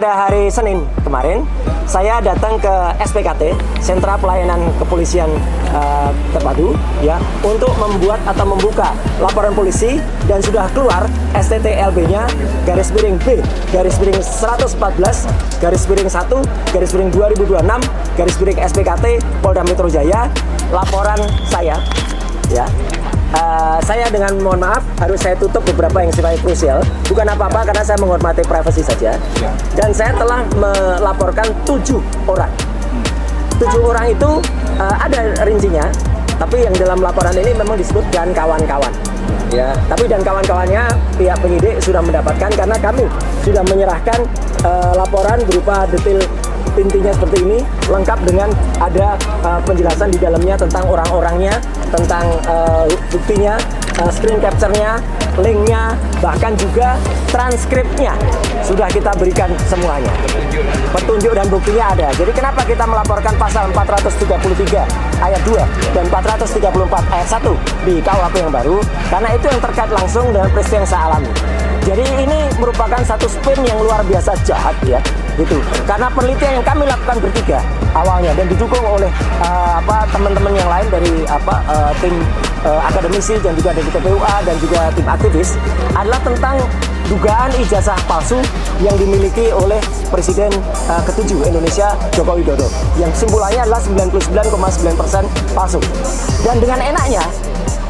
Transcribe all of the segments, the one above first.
Pada hari Senin kemarin, saya datang ke SPKT, Sentra Pelayanan Kepolisian Terpadu, ya, untuk membuat atau membuka laporan polisi dan sudah keluar STTLB-nya /B /1/1/2026 SPKT Polda Metro Jaya, laporan saya, ya. Saya dengan mohon maaf harus saya tutup beberapa yang sifatnya krusial, bukan apa-apa karena saya menghormati privasi saja. Dan saya telah melaporkan 7 orang. 7 orang itu ada rincinya, tapi yang dalam laporan ini memang disebut dan kawan-kawan. Ya, tapi dan kawan-kawannya pihak penyidik sudah mendapatkan karena kami sudah menyerahkan laporan berupa detail intinya seperti ini, lengkap dengan ada penjelasan di dalamnya tentang orang-orangnya, tentang buktinya, screen capture-nya, linknya, bahkan juga transkripnya sudah kita berikan semuanya. Petunjuk dan buktinya ada. Jadi kenapa kita melaporkan pasal 433 ayat 2 dan 434 ayat 1 di KUHP yang baru? Karena itu yang terkait langsung dengan peristiwa yang saya alami. Jadi ini merupakan satu spin yang luar biasa jahat, ya, gitu. Karena penelitian yang kami lakukan bertiga awalnya dan didukung oleh teman-teman yang lain dari tim akademisi dan juga dari TPUA dan juga tim aktivis adalah tentang dugaan ijazah palsu yang dimiliki oleh Presiden ke-7 Indonesia Joko Widodo yang simpulannya adalah 99,9% palsu. Dan dengan enaknya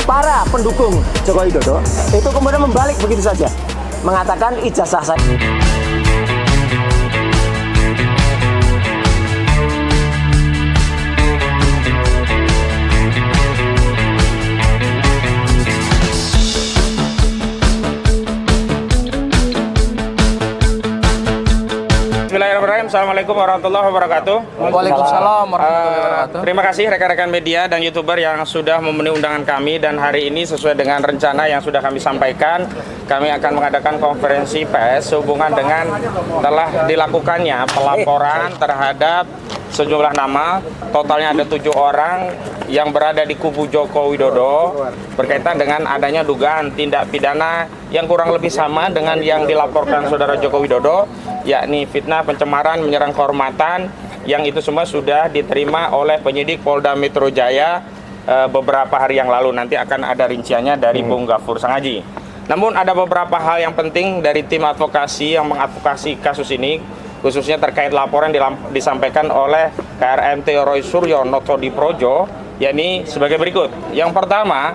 para pendukung Joko Widodo itu kemudian membalik begitu saja, mengatakan ijazah saya. Bismillahirrahmanirrahim. Assalamualaikum warahmatullahi wabarakatuh. Waalaikumsalam warahmatullahi wabarakatuh. Terima kasih rekan-rekan media dan YouTuber yang sudah memenuhi undangan kami, dan hari ini sesuai dengan rencana yang sudah kami sampaikan, kami akan mengadakan konferensi pers sehubungan dengan telah dilakukannya pelaporan terhadap sejumlah nama, totalnya ada 7 orang yang berada di kubu Joko Widodo berkaitan dengan adanya dugaan tindak pidana yang kurang lebih sama dengan yang dilaporkan saudara Joko Widodo, yakni fitnah, pencemaran, menyerang kehormatan, yang itu semua sudah diterima oleh penyidik Polda Metro Jaya beberapa hari yang lalu. Nanti akan ada rinciannya dari Bung Gafur Sangaji. Namun ada beberapa hal yang penting dari tim advokasi yang mengadvokasi kasus ini, khususnya terkait laporan disampaikan oleh KRMT Roy Suryo Noto di Projo, yakni sebagai berikut. Yang pertama,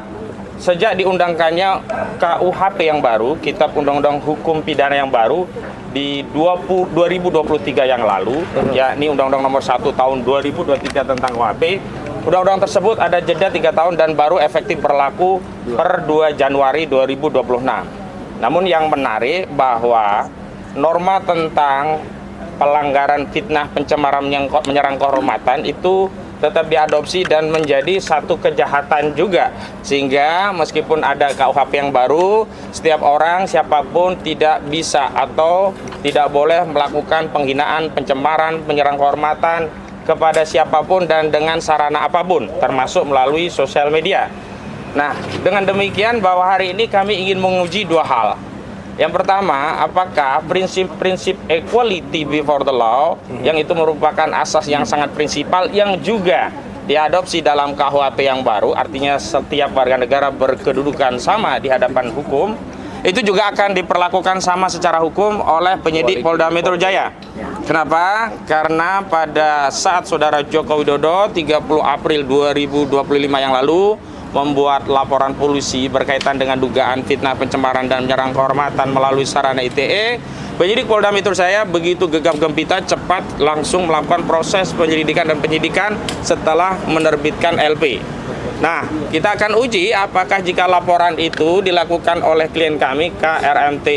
sejak diundangkannya KUHP yang baru, Kitab Undang-Undang Hukum Pidana yang baru di 2023 yang lalu, yakni Undang-Undang Nomor 1 Tahun 2023 tentang KUHP, undang-undang tersebut ada jeda 3 tahun dan baru efektif berlaku per 2 Januari 2026. Namun yang menarik bahwa norma tentang pelanggaran fitnah, pencemaran yang menyerang kehormatan itu tetap diadopsi dan menjadi satu kejahatan juga, sehingga meskipun ada KUHP yang baru, setiap orang siapapun tidak bisa atau tidak boleh melakukan penghinaan, pencemaran, menyerang kehormatan kepada siapapun dan dengan sarana apapun, termasuk melalui sosial media. Nah, dengan demikian bahwa hari ini kami ingin menguji 2 hal. Yang pertama, apakah prinsip-prinsip equality before the law, yang itu merupakan asas yang sangat prinsipal yang juga diadopsi dalam KUHP yang baru, artinya setiap warga negara berkedudukan sama di hadapan hukum, itu juga akan diperlakukan sama secara hukum oleh penyidik Polda Metro Jaya. Kenapa? Karena pada saat saudara Joko Widodo 30 April 2025 yang lalu membuat laporan polisi berkaitan dengan dugaan fitnah, pencemaran, dan menyerang kehormatan melalui sarana ITE, penyidik Polda Metro Jaya begitu gegap gempita cepat langsung melakukan proses penyelidikan dan penyidikan setelah menerbitkan LP. Nah, kita akan uji apakah jika laporan itu dilakukan oleh klien kami, KRMT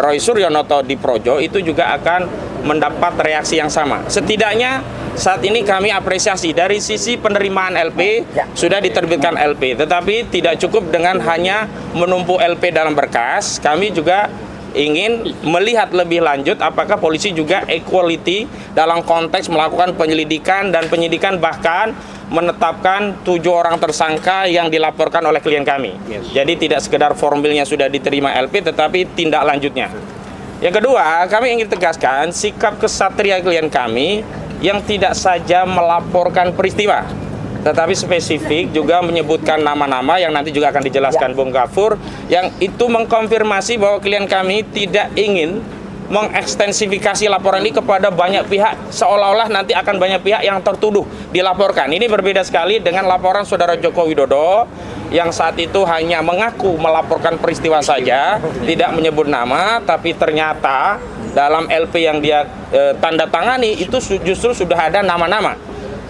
Roy Suryo Noto di Projo, itu juga akan mendapat reaksi yang sama. Setidaknya saat ini kami apresiasi dari sisi penerimaan LP, sudah diterbitkan LP, tetapi tidak cukup dengan hanya menumpuk LP dalam berkas. Kami juga ingin melihat lebih lanjut apakah polisi juga equality dalam konteks melakukan penyelidikan dan penyidikan, bahkan menetapkan 7 orang tersangka yang dilaporkan oleh klien kami. Jadi tidak sekedar formilnya sudah diterima LP, tetapi tindak lanjutnya. Yang kedua, kami ingin tegaskan sikap kesatria klien kami yang tidak saja melaporkan peristiwa, tetapi spesifik juga menyebutkan nama-nama yang nanti juga akan dijelaskan Bung Gafur, yang itu mengkonfirmasi bahwa klien kami tidak ingin mengekstensifikasi laporan ini kepada banyak pihak, seolah-olah nanti akan banyak pihak yang tertuduh dilaporkan. Ini berbeda sekali dengan laporan Saudara Joko Widodo yang saat itu hanya mengaku melaporkan peristiwa saja, tidak menyebut nama, tapi ternyata dalam LP yang dia tanda tangani itu justru sudah ada nama-nama.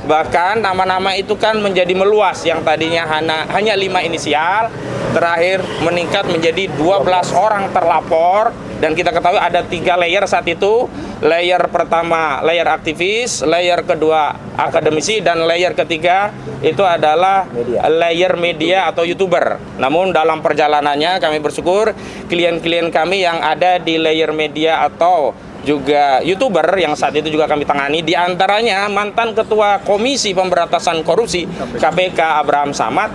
Bahkan nama-nama itu kan menjadi meluas, yang tadinya hanya 5 inisial, terakhir meningkat menjadi 12 orang terlapor. Dan kita ketahui ada 3 layer saat itu. Layer pertama layer aktivis, layer kedua akademisi, dan layer ketiga itu adalah layer media atau YouTuber. Namun dalam perjalanannya kami bersyukur klien-klien kami yang ada di layer media atau juga YouTuber yang saat itu juga kami tangani, diantaranya mantan Ketua Komisi Pemberantasan Korupsi KPK Abraham Samad,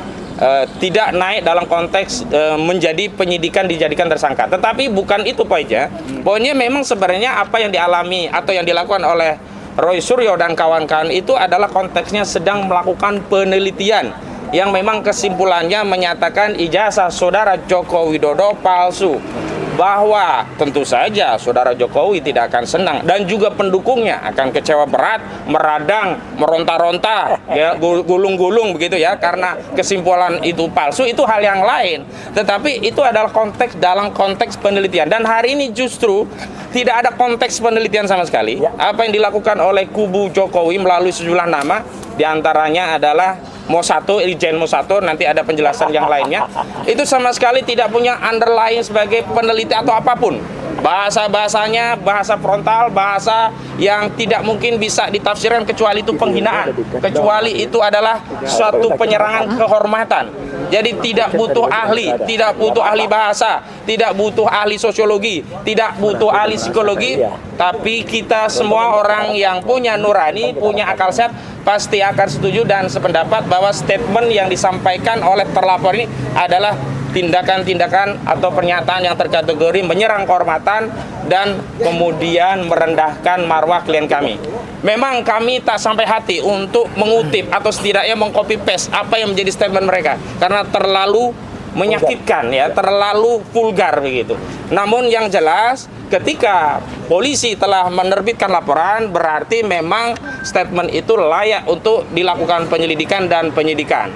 tidak naik dalam konteks menjadi penyidikan dijadikan tersangka. Tetapi bukan itu poinnya. Poinnya memang sebenarnya apa yang dialami atau yang dilakukan oleh Roy Suryo dan kawan-kawan itu adalah konteksnya sedang melakukan penelitian yang memang kesimpulannya menyatakan ijazah Saudara Joko Widodo palsu. Bahwa tentu saja Saudara Jokowi tidak akan senang dan juga pendukungnya akan kecewa berat, meradang, meronta-ronta, ya, gulung-gulung begitu ya, karena kesimpulan itu palsu, itu hal yang lain. Tetapi itu adalah konteks dalam konteks penelitian, dan hari ini justru tidak ada konteks penelitian sama sekali. Apa yang dilakukan oleh kubu Jokowi melalui sejumlah nama, diantaranya adalah Mo1, Irjen Mo1, nanti ada penjelasan yang lainnya. Itu sama sekali tidak punya underlying sebagai peneliti atau apapun. Bahasa-bahasanya, bahasa frontal, bahasa yang tidak mungkin bisa ditafsirkan kecuali itu penghinaan. Kecuali itu adalah suatu penyerangan kehormatan. Jadi tidak butuh ahli, tidak butuh ahli bahasa, tidak butuh ahli sosiologi, tidak butuh ahli psikologi, tapi kita semua orang yang punya nurani, punya akal sehat, pasti akan setuju dan sependapat bahwa statement yang disampaikan oleh terlapor ini adalah tindakan-tindakan atau pernyataan yang terkategori menyerang kehormatan dan kemudian merendahkan marwah klien kami. Memang kami tak sampai hati untuk mengutip atau setidaknya mengcopy paste apa yang menjadi statement mereka karena terlalu menyakitkan ya, terlalu vulgar begitu. Namun yang jelas ketika polisi telah menerbitkan laporan berarti memang statement itu layak untuk dilakukan penyelidikan dan penyidikan.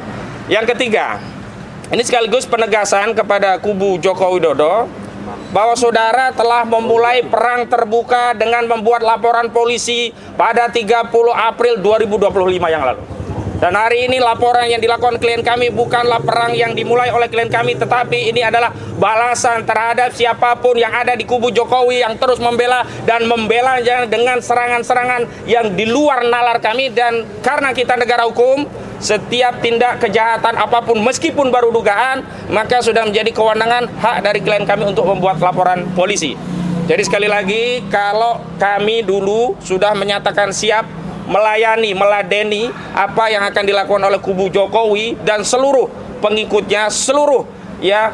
Yang ketiga, ini sekaligus penegasan kepada kubu Joko Widodo bahwa saudara telah memulai perang terbuka dengan membuat laporan polisi pada 30 April 2025 yang lalu. Dan hari ini laporan yang dilakukan klien kami bukanlah perang yang dimulai oleh klien kami, tetapi ini adalah balasan terhadap siapapun yang ada di kubu Jokowi yang terus membela dan membela dengan serangan-serangan yang di luar nalar kami. Dan karena kita negara hukum, setiap tindak kejahatan apapun meskipun baru dugaan, maka sudah menjadi kewenangan hak dari klien kami untuk membuat laporan polisi. Jadi sekali lagi, kalau kami dulu sudah menyatakan siap melayani, meladeni apa yang akan dilakukan oleh kubu Jokowi dan seluruh pengikutnya, seluruh ya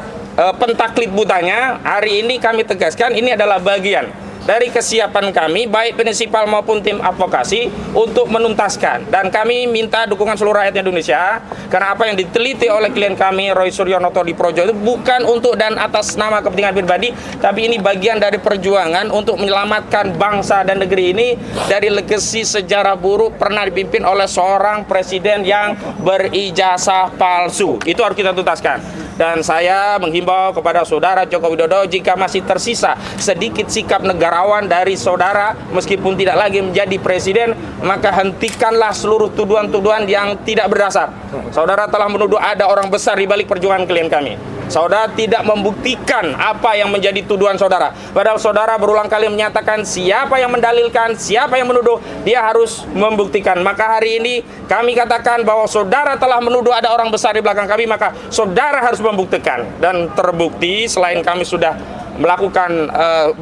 pentaklid butanya, hari ini kami tegaskan ini adalah bagian dari kesiapan kami, baik prinsipal maupun tim advokasi untuk menuntaskan. Dan kami minta dukungan seluruh rakyat Indonesia, karena apa yang diteliti oleh klien kami Roy Suryo Noto di Projo itu bukan untuk dan atas nama kepentingan pribadi, tapi ini bagian dari perjuangan untuk menyelamatkan bangsa dan negeri ini dari legasi sejarah buruk pernah dipimpin oleh seorang presiden yang berijazah palsu. Itu harus kita tuntaskan. Dan saya menghimbau kepada saudara Joko Widodo, jika masih tersisa sedikit sikap negarawan dari saudara meskipun tidak lagi menjadi presiden, maka hentikanlah seluruh tuduhan-tuduhan yang tidak berdasar. Saudara telah menuduh ada orang besar di balik perjuangan klien kami. Saudara tidak membuktikan apa yang menjadi tuduhan saudara. Padahal saudara berulang kali menyatakan siapa yang mendalilkan, siapa yang menuduh, dia harus membuktikan. Maka hari ini kami katakan bahwa saudara telah menuduh ada orang besar di belakang kami, maka saudara harus membuktikan. Dan terbukti selain kami sudah melakukan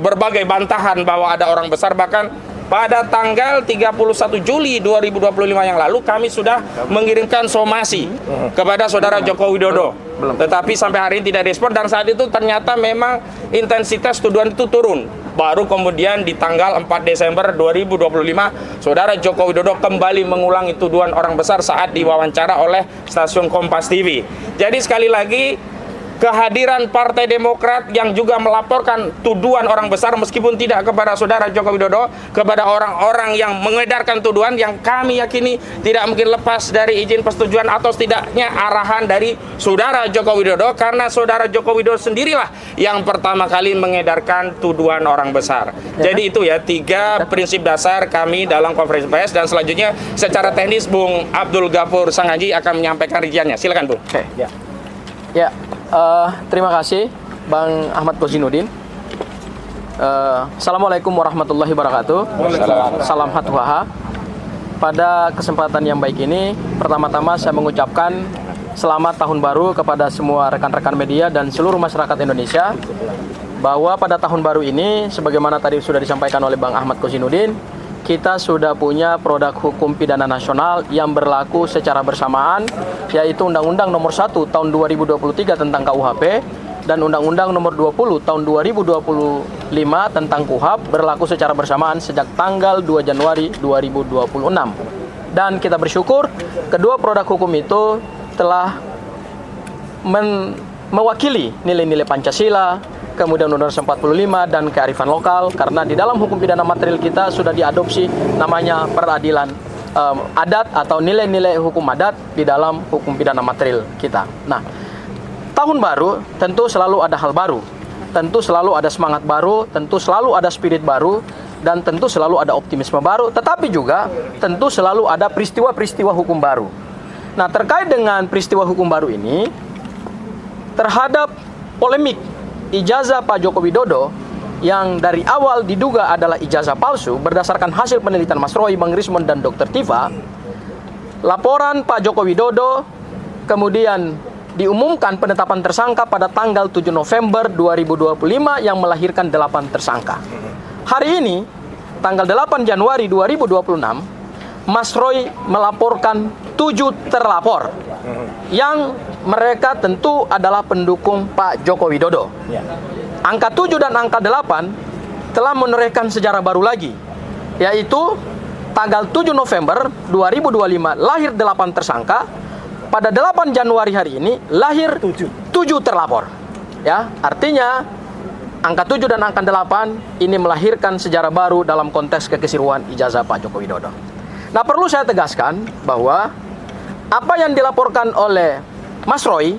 berbagai bantahan bahwa ada orang besar, bahkan pada tanggal 31 Juli 2025 yang lalu kami sudah mengirimkan somasi kepada saudara Joko Widodo. Tetapi sampai hari ini tidak respon, dan saat itu ternyata memang intensitas tuduhan itu turun. baru kemudian di tanggal 4 Desember 2025 Saudara Joko Widodo kembali mengulangi tuduhan orang besar saat diwawancara oleh stasiun Kompas TV. Jadi sekali lagi, kehadiran Partai Demokrat yang juga melaporkan tuduhan orang besar meskipun tidak kepada Saudara Joko Widodo, kepada orang-orang yang mengedarkan tuduhan yang kami yakini tidak mungkin lepas dari izin persetujuan atau setidaknya arahan dari Saudara Joko Widodo, karena Saudara Joko Widodo sendirilah yang pertama kali mengedarkan tuduhan orang besar. Jadi itu ya 3 prinsip dasar kami dalam konferensi pers, dan selanjutnya secara teknis Bung Abdul Ghafur Sangaji akan menyampaikan rinciannya. Silakan Bung. Oke. Ya, terima kasih Bang Ahmad Kozinudin. Assalamualaikum warahmatullahi wabarakatuh. Salam hatuhaha. Pada kesempatan yang baik ini, pertama-tama saya mengucapkan selamat tahun baru kepada semua rekan-rekan media dan seluruh masyarakat Indonesia, bahwa pada tahun baru ini, sebagaimana tadi sudah disampaikan oleh Bang Ahmad Kozinudin, kita sudah punya produk hukum pidana nasional yang berlaku secara bersamaan, yaitu Undang-Undang Nomor 1 Tahun 2023 tentang KUHP dan Undang-Undang Nomor 20 Tahun 2025 tentang KUHP berlaku secara bersamaan sejak tanggal 2 Januari 2026. Dan kita bersyukur kedua produk hukum itu telah mewakili nilai-nilai Pancasila, kemudian Undang-Undang 45 dan kearifan lokal, karena di dalam hukum pidana material kita sudah diadopsi namanya peradilan adat atau nilai-nilai hukum adat di dalam hukum pidana material kita. Nah, tahun baru tentu selalu ada hal baru, tentu selalu ada semangat baru, tentu selalu ada spirit baru, dan tentu selalu ada optimisme baru, tetapi juga tentu selalu ada peristiwa-peristiwa hukum baru. Nah, terkait dengan peristiwa hukum baru ini, terhadap polemik ijazah Pak Joko Widodo yang dari awal diduga adalah ijazah palsu berdasarkan hasil penelitian Mas Roy, Bang Rismond, dan Dr. Tifa, laporan Pak Joko Widodo kemudian diumumkan penetapan tersangka pada tanggal 7 November 2025 yang melahirkan 8 tersangka. Hari ini, tanggal 8 Januari 2026, Mas Roy melaporkan 7 terlapor yang mereka tentu adalah pendukung Pak Joko Widodo. Angka 7 dan angka 8 telah menorehkan sejarah baru lagi, yaitu tanggal 7 November 2025 lahir 8 tersangka, pada 8 Januari hari ini lahir 7 terlapor. Ya, artinya angka 7 dan angka 8 ini melahirkan sejarah baru dalam konteks kekeseruan ijazah Pak Joko Widodo. Nah, perlu saya tegaskan bahwa apa yang dilaporkan oleh Mas Roy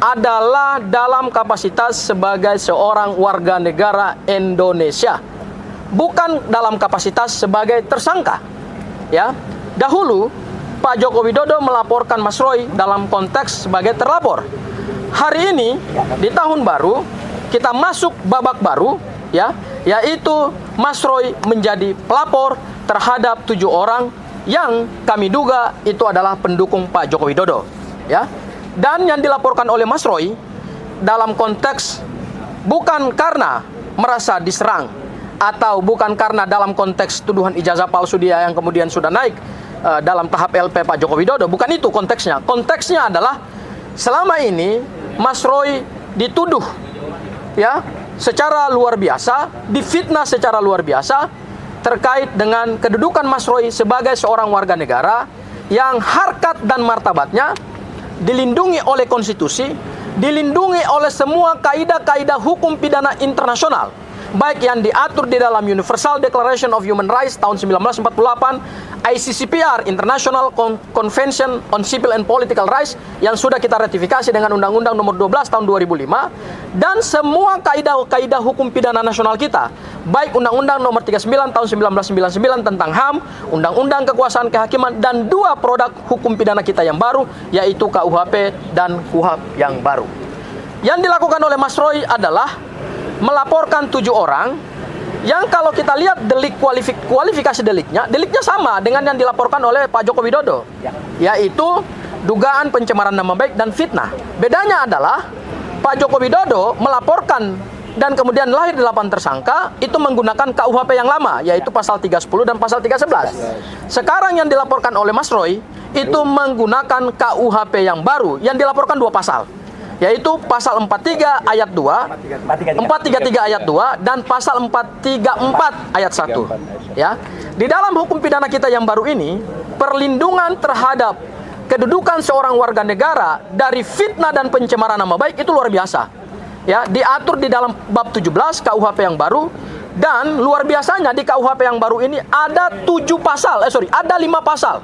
adalah dalam kapasitas sebagai seorang warga negara Indonesia, bukan dalam kapasitas sebagai tersangka. Ya, dahulu Pak Joko Widodo melaporkan Mas Roy dalam konteks sebagai terlapor. Hari ini di tahun baru kita masuk babak baru, ya, yaitu Mas Roy menjadi pelapor terhadap 7 orang yang kami duga itu adalah pendukung Pak Joko Widodo, ya. Dan yang dilaporkan oleh Mas Roy dalam konteks bukan karena merasa diserang atau bukan karena dalam konteks tuduhan ijazah palsu dia yang kemudian sudah naik dalam tahap LP Pak Joko Widodo, bukan itu konteksnya. Konteksnya adalah selama ini Mas Roy dituduh, ya, secara luar biasa, difitnah secara luar biasa terkait dengan kedudukan Mas Roy sebagai seorang warga negara yang harkat dan martabatnya dilindungi oleh konstitusi, dilindungi oleh semua kaidah-kaidah hukum pidana internasional, baik yang diatur di dalam Universal Declaration of Human Rights tahun 1948, ICCPR, International Convention on Civil and Political Rights, yang sudah kita ratifikasi dengan Undang-Undang Nomor 12 tahun 2005, dan semua kaidah-kaidah hukum pidana nasional kita, baik Undang-Undang Nomor 39 tahun 1999 tentang HAM, Undang-Undang Kekuasaan Kehakiman, dan 2 produk hukum pidana kita yang baru, yaitu KUHP dan KUHAP yang baru. Yang dilakukan oleh Mas Roy adalah melaporkan 7 orang yang kalau kita lihat delik kualifikasi deliknya sama dengan yang dilaporkan oleh Pak Joko Widodo, yaitu dugaan pencemaran nama baik dan fitnah. Bedanya adalah Pak Joko Widodo melaporkan dan kemudian lahir 8 tersangka itu menggunakan KUHP yang lama, yaitu pasal 310 dan pasal 311. Sekarang yang dilaporkan oleh Mas Roy itu menggunakan KUHP yang baru yang dilaporkan 2 pasal. yaitu pasal 43 ayat 2, 433 ayat 2 dan pasal 434 ayat 1. Ya. Di dalam hukum pidana kita yang baru ini, perlindungan terhadap kedudukan seorang warga negara dari fitnah dan pencemaran nama baik itu luar biasa. Ya, diatur di dalam bab 17 KUHP yang baru, dan luar biasanya di KUHP yang baru ini ada 5 pasal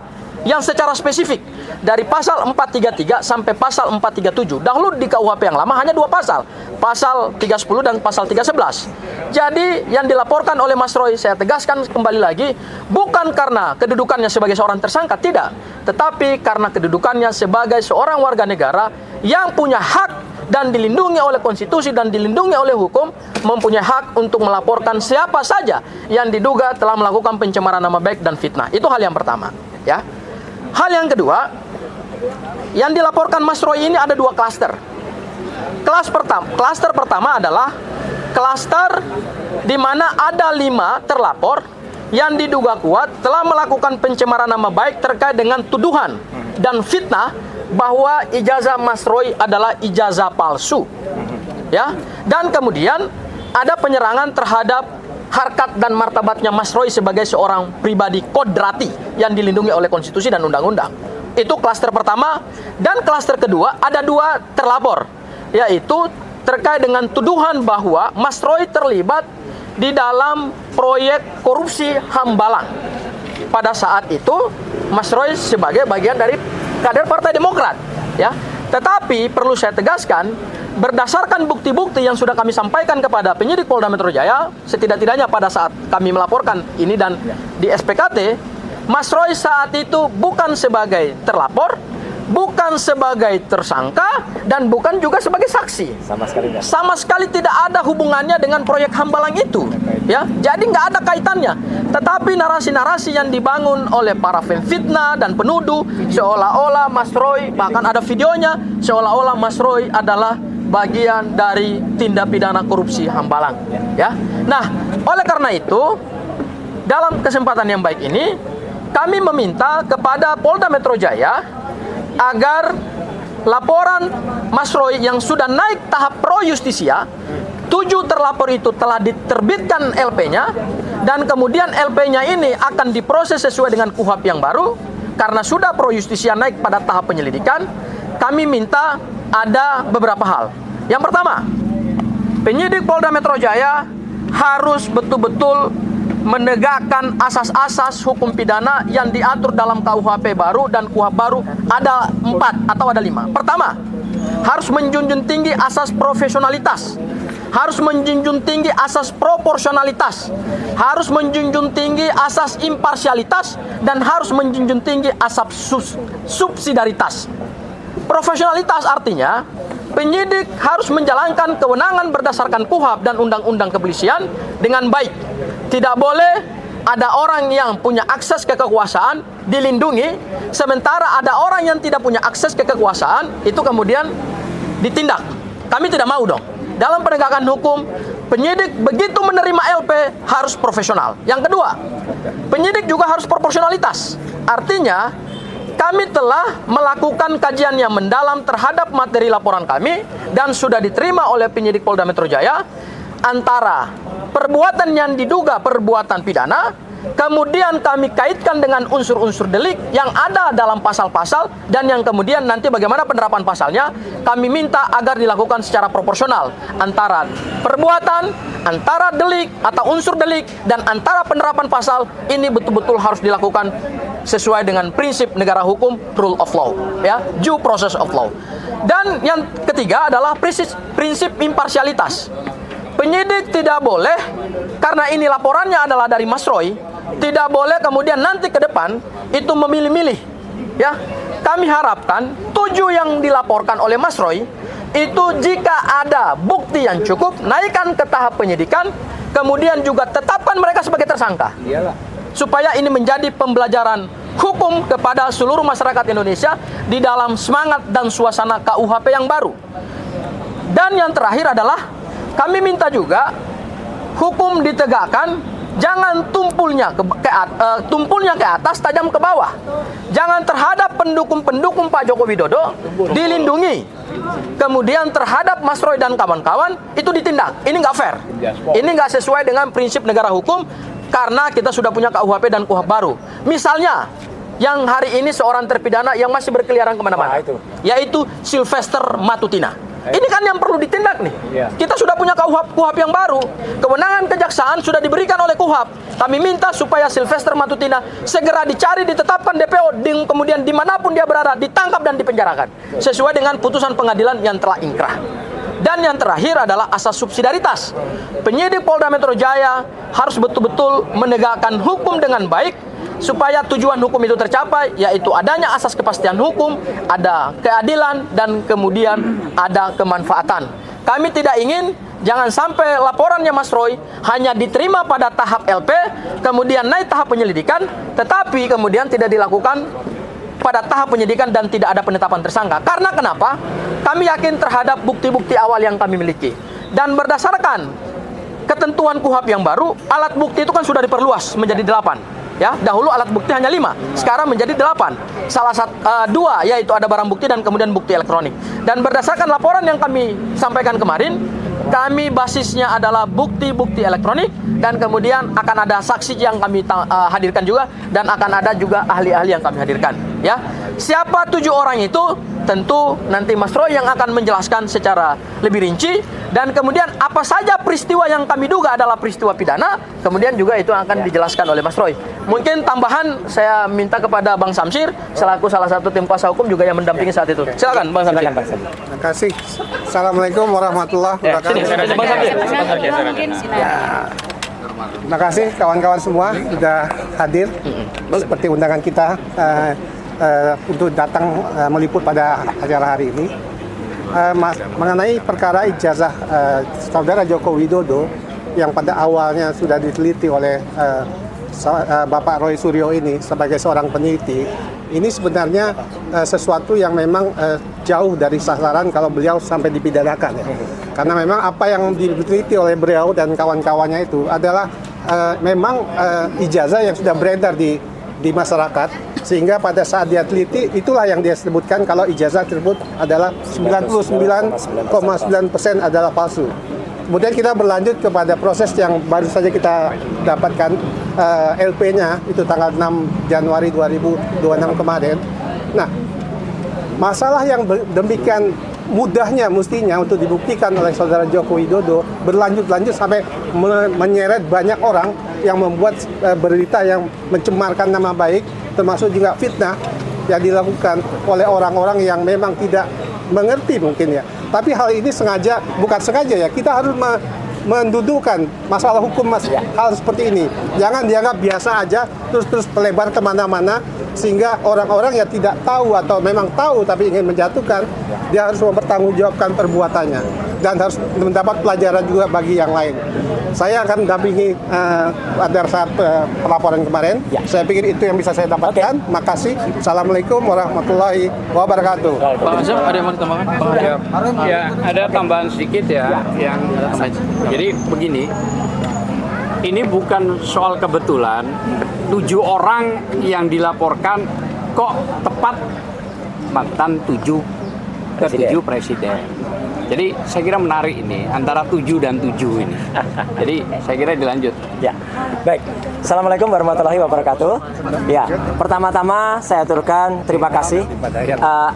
yang secara spesifik dari pasal 433 sampai pasal 437. Dahulu di KUHP yang lama hanya 2 pasal, pasal 310 dan pasal 311. Jadi yang dilaporkan oleh Mas Roy, saya tegaskan kembali lagi, bukan karena kedudukannya sebagai seorang tersangka, tidak, tetapi karena kedudukannya sebagai seorang warga negara yang punya hak dan dilindungi oleh konstitusi dan dilindungi oleh hukum, mempunyai hak untuk melaporkan siapa saja yang diduga telah melakukan pencemaran nama baik dan fitnah. Itu hal yang pertama, ya. Hal yang kedua, yang dilaporkan Mas Roy ini ada 2 klaster. Klaster pertama adalah klaster di mana ada 5 terlapor yang diduga kuat telah melakukan pencemaran nama baik terkait dengan tuduhan dan fitnah bahwa ijazah Mas Roy adalah ijazah palsu, ya. Dan kemudian ada penyerangan terhadap harkat dan martabatnya Mas Roy sebagai seorang pribadi kodrati yang dilindungi oleh konstitusi dan undang-undang. Itu klaster pertama. Dan klaster kedua ada 2 terlapor, yaitu terkait dengan tuduhan bahwa Mas Roy terlibat di dalam proyek korupsi Hambalang. Pada saat itu Mas Roy sebagai bagian dari kader Partai Demokrat, ya. Tetapi perlu saya tegaskan, berdasarkan bukti-bukti yang sudah kami sampaikan kepada penyidik Polda Metro Jaya, setidak-tidaknya pada saat kami melaporkan ini dan di SPKT, Mas Roy saat itu bukan sebagai terlapor, bukan sebagai tersangka, dan bukan juga sebagai saksi. Sama sekali tidak ada hubungannya dengan proyek Hambalang itu, ya. Jadi nggak ada kaitannya. Tetapi narasi-narasi yang dibangun oleh para fitnah dan penuduh, seolah-olah Mas Roy, bahkan ada videonya, seolah-olah Mas Roy adalah bagian dari tindak pidana korupsi Hambalang, ya. Nah, oleh karena itu, dalam kesempatan yang baik ini, kami meminta kepada Polda Metro Jaya agar laporan Mas Roy yang sudah naik tahap pro justisia, 7 terlapor itu telah diterbitkan LP-nya, dan kemudian LP-nya ini akan diproses sesuai dengan KUHP yang baru. Karena sudah pro justisia naik pada tahap penyelidikan, kami minta ada beberapa hal. Yang pertama, penyidik Polda Metro Jaya harus betul-betul menegakkan asas-asas hukum pidana yang diatur dalam KUHP baru dan KUHP baru. Ada 4 atau ada 5. Pertama, harus menjunjung tinggi asas profesionalitas, harus menjunjung tinggi asas proporsionalitas, harus menjunjung tinggi asas imparsialitas, dan harus menjunjung tinggi asas subsidiaritas. Profesionalitas artinya penyidik harus menjalankan kewenangan berdasarkan KUHP dan undang-undang kepolisian dengan baik. Tidak boleh ada orang yang punya akses ke kekuasaan dilindungi, sementara ada orang yang tidak punya akses ke kekuasaan itu kemudian ditindak. Kami tidak mau dong. Dalam penegakan hukum, penyidik begitu menerima LP harus profesional. Yang kedua, penyidik juga harus proporsionalitas. Artinya, kami telah melakukan kajian yang mendalam terhadap materi laporan kami dan sudah diterima oleh penyidik Polda Metro Jaya antara perbuatan yang diduga perbuatan pidana, kemudian kami kaitkan dengan unsur-unsur delik yang ada dalam pasal-pasal, dan yang kemudian nanti bagaimana penerapan pasalnya, kami minta agar dilakukan secara proporsional antara perbuatan, antara delik atau unsur delik, dan antara penerapan pasal. Ini betul-betul harus dilakukan sesuai dengan prinsip negara hukum, rule of law, ya, due process of law. Dan yang ketiga adalah prinsip imparsialitas. Penyidik tidak boleh, karena ini laporannya adalah dari Mas Roy, tidak boleh kemudian nanti ke depan itu memilih-milih, ya. Kami harapkan 7 yang dilaporkan oleh Mas Roy itu jika ada bukti yang cukup, naikkan ke tahap penyidikan, kemudian juga tetapkan mereka sebagai tersangka. Supaya ini menjadi pembelajaran hukum kepada seluruh masyarakat Indonesia di dalam semangat dan suasana KUHP yang baru. Dan yang terakhir adalah kami minta juga hukum ditegakkan Jangan tumpulnya ke atas, tajam ke bawah. Jangan terhadap pendukung-pendukung Pak Joko Widodo dilindungi. Kemudian terhadap Mas Roy dan kawan-kawan itu ditindak. Ini nggak fair. Ini nggak sesuai dengan prinsip negara hukum karena kita sudah punya KUHP dan KUHP baru. Misalnya, yang hari ini seorang terpidana yang masih berkeliaran kemana-mana, yaitu Sylvester Matutina. Ini kan yang perlu ditindak nih. Kita sudah punya KUHP yang baru. Kewenangan kejaksaan sudah diberikan oleh KUHP. Kami minta supaya Sylvester Matutina segera dicari, ditetapkan DPO, kemudian dimanapun dia berada, ditangkap dan dipenjarakan. Sesuai dengan putusan pengadilan yang telah ingkrah. Dan yang terakhir adalah asas subsidiaritas. Penyidik Polda Metro Jaya harus betul-betul menegakkan hukum dengan baik, supaya tujuan hukum itu tercapai, yaitu adanya asas kepastian hukum, ada keadilan, dan kemudian ada kemanfaatan. Kami tidak ingin jangan sampai laporannya Mas Roy hanya diterima pada tahap LP, kemudian naik tahap penyelidikan, tetapi kemudian tidak dilakukan pada tahap penyidikan dan tidak ada penetapan tersangka. Karena kenapa? Kami yakin terhadap bukti-bukti awal yang kami miliki. Dan berdasarkan ketentuan KUHP yang baru, alat bukti itu kan sudah diperluas menjadi 8. Ya, dahulu alat bukti hanya 5, sekarang menjadi 8. Salah satu 2 yaitu ada barang bukti dan kemudian bukti elektronik. Dan berdasarkan laporan yang kami sampaikan kemarin, kami basisnya adalah bukti-bukti elektronik dan kemudian akan ada saksi yang kami hadirkan juga dan akan ada juga ahli-ahli yang kami hadirkan. Ya, siapa 7 orang itu tentu nanti Mas Roy yang akan menjelaskan secara lebih rinci, dan kemudian apa saja peristiwa yang kami duga adalah peristiwa pidana, kemudian juga itu akan dijelaskan oleh Mas Roy. Mungkin tambahan saya minta kepada Bang Samsir selaku salah satu tim kuasa hukum juga yang mendampingi saat itu. Silakan Bang Samsir. Terima kasih. Assalamualaikum warahmatullahi wabarakatuh. Bang Samsir. Terima kasih kawan-kawan semua sudah hadir seperti undangan kita untuk datang meliput pada acara hari ini. Mengenai perkara ijazah saudara Joko Widodo yang pada awalnya sudah diteliti oleh Bapak Roy Suryo ini sebagai seorang peneliti, ini sebenarnya sesuatu yang memang jauh dari sasaran kalau beliau sampai dipidanakan ya. Karena memang apa yang diteliti oleh beliau dan kawan-kawannya itu adalah memang ijazah yang sudah beredar di masyarakat, sehingga pada saat dia teliti itulah yang dia sebutkan kalau ijazah tersebut adalah 99,9% adalah palsu. Kemudian kita berlanjut kepada proses yang baru saja kita dapatkan LP-nya itu tanggal 6 Januari 2026 kemarin. Nah, masalah yang demikian mudahnya mestinya untuk dibuktikan oleh saudara Joko Widodo berlanjut-lanjut sampai menyeret banyak orang yang membuat berita yang mencemarkan nama baik, termasuk juga fitnah yang dilakukan oleh orang-orang yang memang tidak mengerti mungkin ya. Tapi hal ini sengaja, bukan sengaja ya, kita harus mendudukkan masalah hukum hal seperti ini. Jangan dianggap biasa aja terus melebar kemana-mana, sehingga orang-orang yang tidak tahu atau memang tahu tapi ingin menjatuhkan, dia harus mempertanggungjawabkan perbuatannya dan harus mendapat pelajaran juga bagi yang lain. Saya akan mendampingi pada saat pelaporan kemarin. Saya pikir itu yang bisa saya dapatkan. Makasih. Assalamualaikum warahmatullahi wabarakatuh. Pak Azam, ada yang mau ditambahkan? Ya, ada tambahan sedikit ya. Jadi begini, ini bukan soal kebetulan 7 orang yang dilaporkan kok tepat mantan 7 presiden. Jadi saya kira menarik ini antara 7 dan 7 ini. Jadi saya kira dilanjut. Ya, baik. Assalamualaikum warahmatullahi wabarakatuh. Ya, pertama-tama saya aturkan terima kasih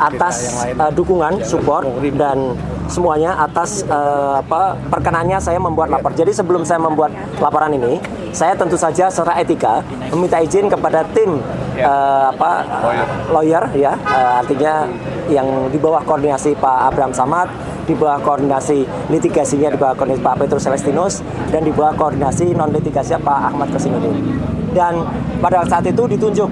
atas dukungan, support dan semuanya atas perkenannya saya membuat lapor. Jadi sebelum saya membuat laporan ini, saya tentu saja secara etika meminta izin kepada tim lawyer ya, artinya yang di bawah koordinasi Pak Abraham Samad, di bawah koordinasi litigasinya di bawah koordinasi Pak Petrus Celestinus, dan di bawah koordinasi non litigasinya Pak Ahmad Kosinudin. Dan pada saat itu ditunjuk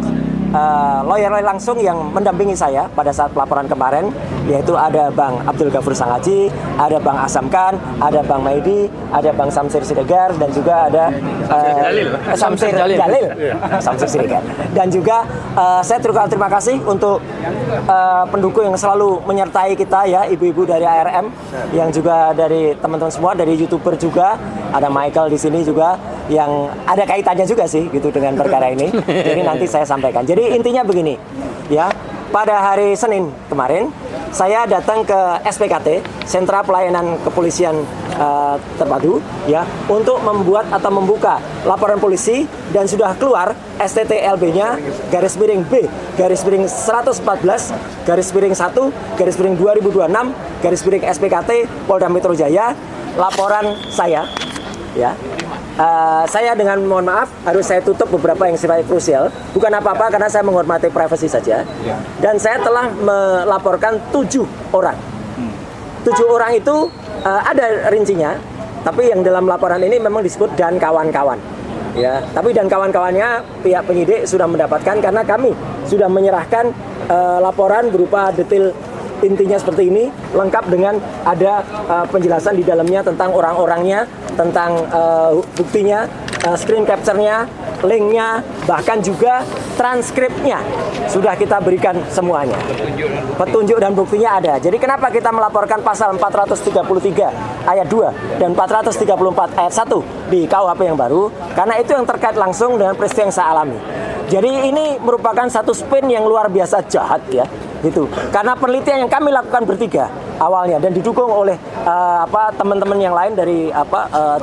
lawyer langsung yang mendampingi saya pada saat pelaporan kemarin, yaitu ada Bang Abdul Ghafur Sangaji, ada Bang Asam Khan, ada Bang Maidi, ada Bang Samsir Siregar, dan juga ada Samsir Jalil. Samsir Siregar. Dan juga saya terima kasih untuk pendukung yang selalu menyertai kita ya, ibu-ibu dari ARM, yang juga dari teman-teman semua, dari YouTuber juga, ada Michael di sini juga, yang ada kaitannya juga sih gitu dengan perkara ini. Jadi nanti saya sampaikan. Jadi intinya begini, ya. Pada hari Senin kemarin saya datang ke SPKT, Sentra Pelayanan Kepolisian Terpadu, ya, untuk membuat atau membuka laporan polisi dan sudah keluar STTLB-nya /B /114 /1 /2026 SPKT Polda Metro Jaya, laporan saya, ya. Saya dengan mohon maaf harus saya tutup beberapa yang sifatnya krusial, bukan apa-apa karena saya menghormati privasi saja. Dan saya telah melaporkan 7 orang. 7 orang itu ada rincinya, tapi yang dalam laporan ini memang disebut dan kawan-kawan. Ya, tapi dan kawan-kawannya pihak penyidik sudah mendapatkan karena kami sudah menyerahkan laporan berupa detail intinya seperti ini, lengkap dengan ada penjelasan di dalamnya tentang orang-orangnya, tentang buktinya, screen capture-nya, linknya, bahkan juga transkripnya sudah kita berikan semuanya. Petunjuk dan buktinya ada. Jadi kenapa kita melaporkan pasal 433 ayat 2 dan 434 ayat 1 di KUHP yang baru? Karena itu yang terkait langsung dengan peristiwa yang saya alami. Jadi ini merupakan satu spin yang luar biasa jahat, ya, gitu. Karena penelitian yang kami lakukan bertiga awalnya dan didukung oleh teman-teman yang lain dari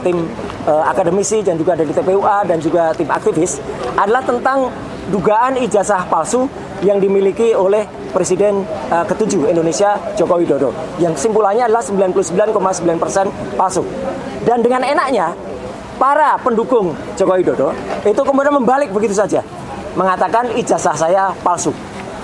tim akademisi dan juga dari TPUA dan juga tim aktivis adalah tentang dugaan ijazah palsu yang dimiliki oleh Presiden ke-7 Indonesia Joko Widodo, yang kesimpulannya adalah 99,9% palsu. Dan dengan enaknya para pendukung Joko Widodo itu kemudian membalik begitu saja, mengatakan ijazah saya palsu.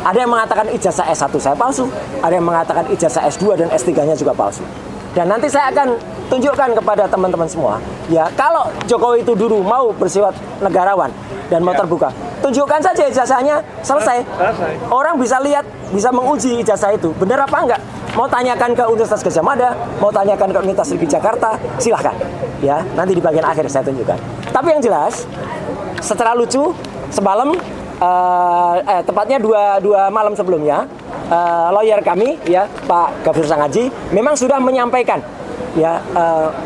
Ada yang mengatakan ijazah S1 saya palsu, ada yang mengatakan ijazah S2 dan S3-nya juga palsu. Dan nanti saya akan tunjukkan kepada teman-teman semua, ya, kalau Jokowi itu dulu mau bersifat negarawan dan mau terbuka, tunjukkan saja ijazahnya, selesai. Orang bisa lihat, bisa menguji ijazah itu benar apa enggak. Mau tanyakan ke Universitas Gadjah Mada, mau tanyakan ke Universitas Negeri Jakarta, silahkan. Ya, nanti di bagian akhir saya tunjukkan. Tapi yang jelas, secara lucu, semalam, tepatnya dua malam sebelumnya, lawyer kami, ya, Pak Gafur Sangaji, memang sudah menyampaikan, ya,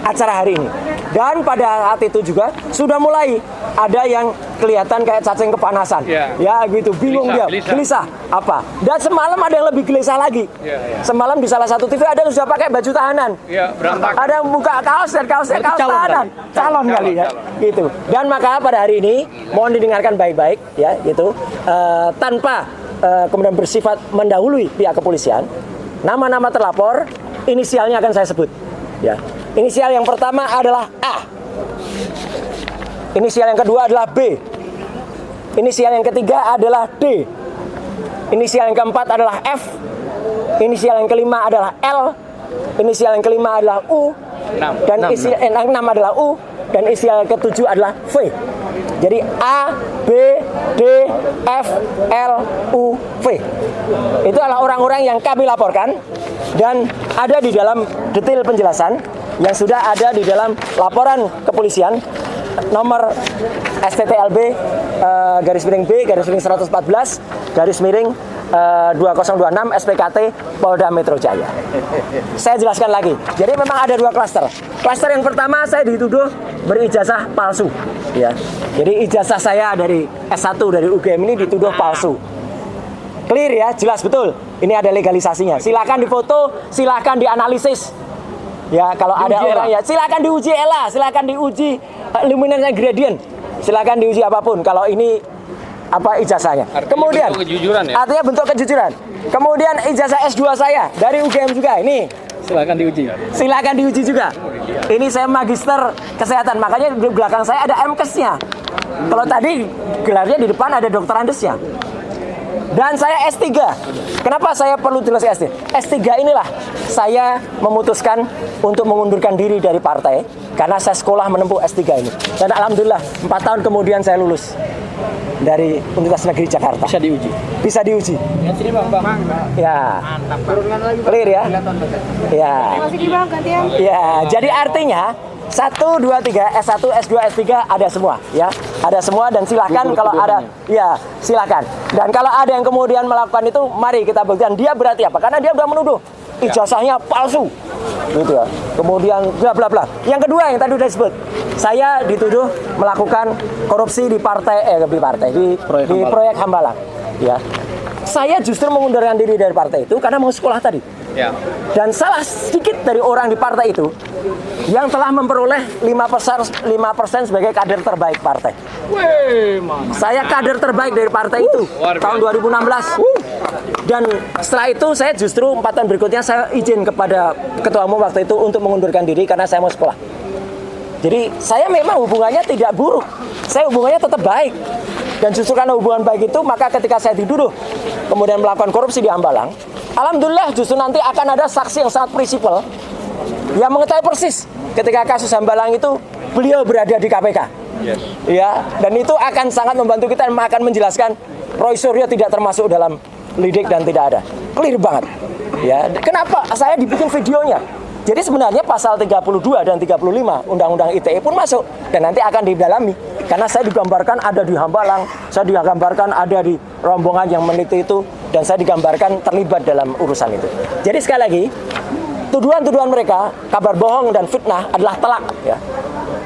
acara hari ini. Dan pada saat itu juga sudah mulai ada yang kelihatan kayak cacing kepanasan, ya, gitu, bingung dia, gelisah apa. Dan semalam ada yang lebih gelisah lagi. Semalam di salah satu TV ada yang sudah pakai baju tahanan, ada yang buka kaos dan kaos tahanan, calon kali, ya, gitu. Dan maka pada hari ini mohon didengarkan baik-baik, ya, gitu, tanpa kemudian bersifat mendahului pihak kepolisian, nama-nama terlapor, inisialnya akan saya sebut, ya. Inisial yang pertama adalah A. Inisial yang kedua adalah B. Inisial yang ketiga adalah D. Inisial yang keempat adalah F. Inisial yang kelima adalah L. Inisial yang kelima adalah U. Dan inisial yang enam adalah U. Dan inisial yang ketujuh adalah V. Jadi A, B, D, F, L, U, V. Itu adalah orang-orang yang kami laporkan dan ada di dalam detail penjelasan yang sudah ada di dalam laporan kepolisian nomor STTLB /B /114 /2026 SPKT Polda Metro Jaya. Saya jelaskan lagi. Jadi memang ada 2 klaster. Klaster yang pertama, saya dituduh berijazah palsu, ya. Jadi ijazah saya dari S1 dari UGM ini dituduh palsu. Clear, ya, jelas betul. Ini ada legalisasinya. Silakan difoto, silakan dianalisis. Ya, kalau ada orang, ya, silakan diuji ELA, silakan diuji luminance gradient, silakan diuji apapun. Kalau ini apa ijazahnya. Kemudian bentuk kejujuran, ya? Artinya bentuk kejujuran. Kemudian ijazah S2 saya dari UGM juga, ini silakan diuji. Silakan diuji juga. Ini saya magister kesehatan, makanya di belakang saya ada MKes-nya. Kalau tadi gelarnya di depan ada dokter andesnya. Dan saya S3. Kenapa saya perlu jelas S3? S3 inilah saya memutuskan untuk mengundurkan diri dari partai karena saya sekolah menempuh S3 ini. Dan alhamdulillah 4 tahun kemudian saya lulus dari Universitas Negeri Jakarta. Bisa diuji. Bisa diuji. Ya. Clear, ya? Ya. Ya, jadi artinya 1, 2, 3, S1, S2, S3 ada semua, ya. Ada semua dan silakan kalau ada, ya, silakan. Dan kalau ada yang kemudian melakukan itu, mari kita buktikan dia berarti apa? Karena dia sudah menuduh ijazahnya palsu, gitu ya. Kemudian bla bla bla. Yang kedua yang tadi udah disebut, saya dituduh melakukan korupsi di proyek Hambalang, ya. Saya justru mengundurkan diri dari partai itu karena mau sekolah tadi. Ya. Dan salah sedikit dari orang di partai itu yang telah memperoleh 5% sebagai kader terbaik partai. Wih, mana? Saya kader terbaik dari partai itu tahun 2016. Dan setelah itu saya justru 4 tahun berikutnya saya izin kepada ketua umum waktu itu untuk mengundurkan diri karena saya mau sekolah. Jadi saya memang hubungannya tidak buruk. Saya hubungannya tetap baik. Dan justru karena hubungan baik itu, maka ketika saya dituduh kemudian melakukan korupsi di Hambalang, alhamdulillah justru nanti akan ada saksi yang sangat prinsipal yang mengetahui persis ketika kasus Hambalang itu beliau berada di KPK. Yes. Ya, dan itu akan sangat membantu kita dan akan menjelaskan Roy Suryo tidak termasuk dalam lidik dan tidak ada. Clear banget. Ya, kenapa saya dibikin videonya? Jadi sebenarnya pasal 32 dan 35 Undang-Undang ITE pun masuk dan nanti akan didalami. Karena saya digambarkan ada di Hambalang, saya digambarkan ada di rombongan yang meneliti itu, dan saya digambarkan terlibat dalam urusan itu. Jadi sekali lagi, tuduhan-tuduhan mereka, kabar bohong dan fitnah adalah telak, ya.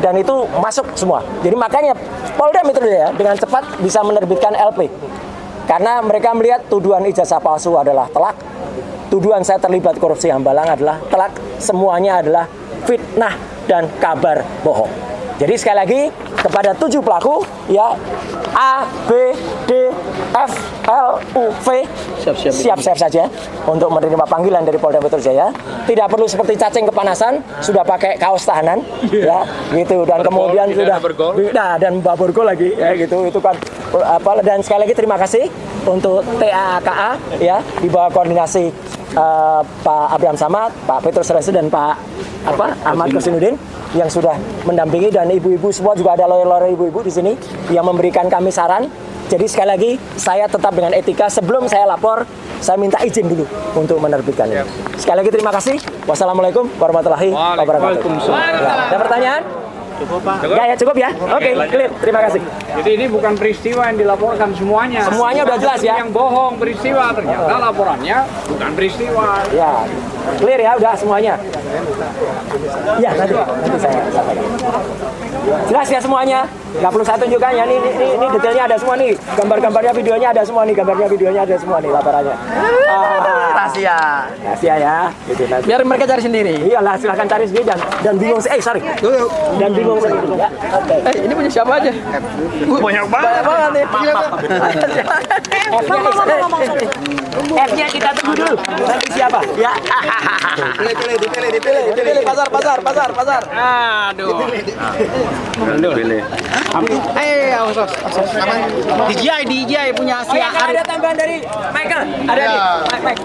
Dan itu masuk semua. Jadi makanya Polda Metro Jaya dengan cepat bisa menerbitkan LP. Karena mereka melihat tuduhan ijazah palsu adalah telak, tuduhan saya terlibat korupsi Hambalang adalah telak, semuanya adalah fitnah dan kabar bohong. Jadi sekali lagi kepada 7 pelaku, ya, A, B, D, F, L, U, V siap-siap saja untuk menerima panggilan dari Polda Metro Jaya. Tidak perlu seperti cacing kepanasan, sudah pakai kaos tahanan, ya, gitu. Dan kemudian sudah, nah, dan bawa borgol lagi, ya, gitu. Itu kan apa? Dan sekali lagi terima kasih untuk TAKA, ya, di bawah koordinasi Pak Abraham Samad, Pak Petrus Resu dan Pak Ahmad Kosinudin yang sudah mendampingi, dan ibu-ibu semua juga ada lawyer-lawyer ibu-ibu di sini yang memberikan kami saran. Jadi sekali lagi saya tetap dengan etika, sebelum saya lapor saya minta izin dulu untuk menerbitkan ini. Sekali lagi terima kasih. Wassalamualaikum warahmatullahi wabarakatuh. Ya, ada pertanyaan? Cukup, Pak. Ya, cukup ya. Oke, clear. Terima kasih. Jadi ini bukan peristiwa yang dilaporkan semuanya. Semuanya udah jelas ya. Yang bohong peristiwa, ternyata laporannya bukan peristiwa. Ya, clear ya, udah semuanya. Ya, nanti saya sampaikan. Jelas ya semuanya. Nggak perlu saya tunjukkan ya, ini detailnya ada semua nih. Gambar-gambarnya, videonya ada semua nih. Gambarnya, videonya ada semua nih laporannya. Rahasia. Rahasia ya. Gitu, nanti. Biar mereka cari sendiri. Iyalah, silahkan cari sendiri dan bingung. Sorry. Dan bingung sendiri. Ya. Oke. Ini punya siapa aja? Banyak banget. Banyak banget nih. F-nya kita tunggu dulu. Nanti siapa? Ya. Dipilih pasar. Aduh. DJI punya Oh ya, ada tambahan dari Michael. Ada nih. Mike.